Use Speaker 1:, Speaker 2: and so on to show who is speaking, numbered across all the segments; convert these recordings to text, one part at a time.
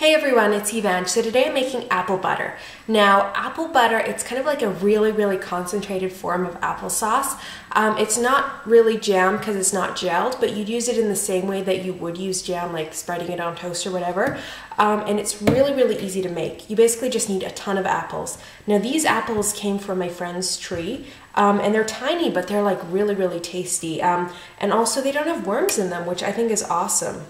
Speaker 1: Hey everyone, it's Yvonne. So today I'm making apple butter. Now, apple butter, it's kind of like a really concentrated form of applesauce. It's not really jam because it's not gelled, but you'd use it in the same way that you would use jam, like spreading it on toast or whatever. And it's really easy to make. You basically just need a ton of apples. Now, these apples came from my friend's tree, and they're tiny, but they're like really tasty. And also they don't have worms in them, which I think is awesome.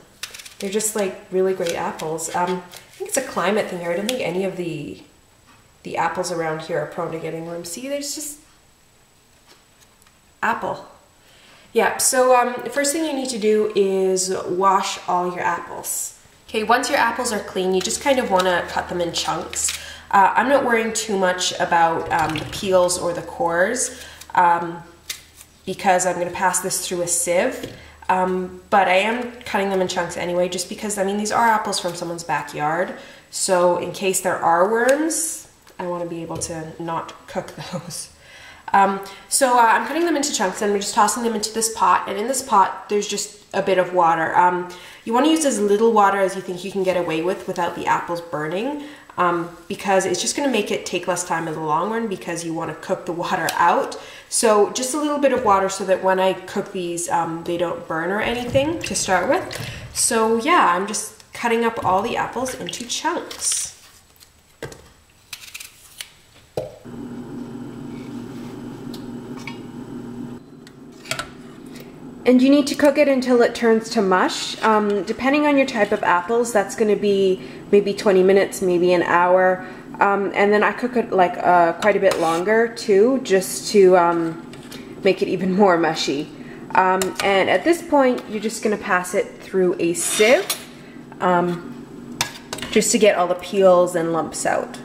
Speaker 1: They're just like really great apples. I think it's a climate thing here. I don't think any of the apples around here are prone to getting worms. See, there's just apple. Yeah, so the first thing you need to do is wash all your apples. Okay, once your apples are clean, you just kind of want to cut them in chunks. I'm not worrying too much about the peels or the cores because I'm going to pass this through a sieve. But I am cutting them in chunks anyway, just because, I mean, these are apples from someone's backyard. So in case there are worms, I want to be able to not cook those. I'm cutting them into chunks and I'm just tossing them into this pot. And in this pot, there's just a bit of water. You want to use as little water as you think you can get away with without the apples burning. Because it's just going to make it take less time in the long run because you want to cook the water out. So just a little bit of water so that when I cook these, they don't burn or anything to start with. So yeah, I'm just cutting up all the apples into chunks. And you need to cook it until it turns to mush. Depending on your type of apples, that's going to be maybe 20 minutes, maybe an hour. And then I cook it like quite a bit longer too, just to make it even more mushy. And at this point, you're just going to pass it through a sieve just to get all the peels and lumps out.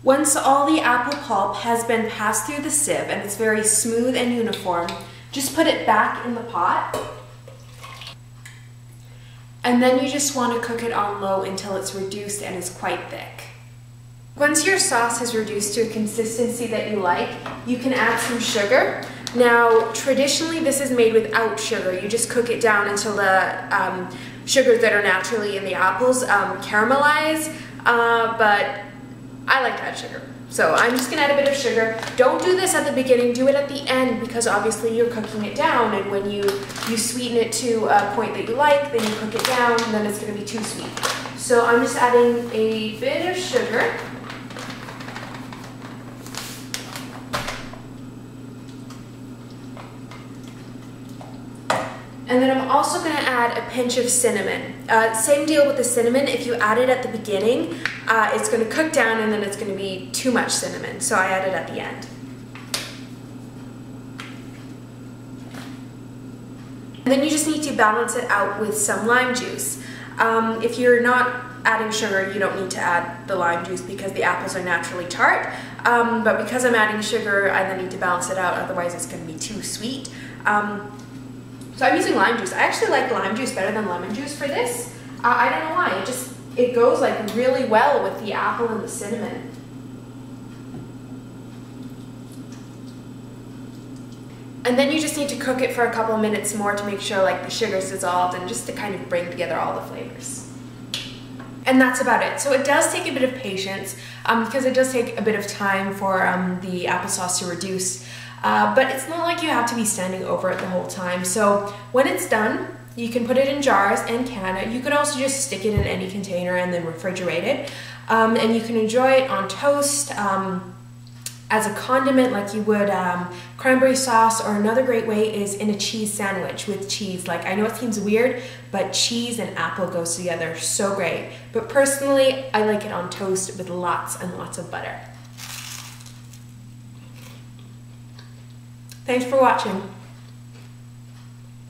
Speaker 1: Once all the apple pulp has been passed through the sieve and it's very smooth and uniform, just put it back in the pot. And then you just want to cook it on low until it's reduced and is quite thick. Once your sauce has reduced to a consistency that you like, you can add some sugar. Now, traditionally this is made without sugar. You just cook it down until the sugars that are naturally in the apples caramelize, but I like to add sugar. So I'm just gonna add a bit of sugar. Don't do this at the beginning, do it at the end because obviously you're cooking it down, and when you sweeten it to a point that you like, then you cook it down and then it's gonna be too sweet. So I'm just adding a bit of sugar. And then I'm also going to add a pinch of cinnamon. Same deal with the cinnamon. If you add it at the beginning, it's going to cook down and then it's going to be too much cinnamon. So I add it at the end. And then you just need to balance it out with some lime juice. If you're not adding sugar, you don't need to add the lime juice because the apples are naturally tart. But because I'm adding sugar, I then need to balance it out, otherwise it's going to be too sweet. So I'm using lime juice. I actually like lime juice better than lemon juice for this. I don't know why. It goes like really well with the apple and the cinnamon. And then you just need to cook it for a couple minutes more to make sure like the sugar's dissolved and just to kind of bring together all the flavors. And that's about it. So it does take a bit of patience because it does take a bit of time for the applesauce to reduce. But it's not like you have to be standing over it the whole time. So when it's done, you can put it in jars and can it. You could also just stick it in any container and then refrigerate it. And you can enjoy it on toast as a condiment like you would cranberry sauce, or another great way is in a cheese sandwich with cheese. Like, I know it seems weird, but cheese and apple goes together so great. But personally, I like it on toast with lots and lots of butter. Thanks for watching.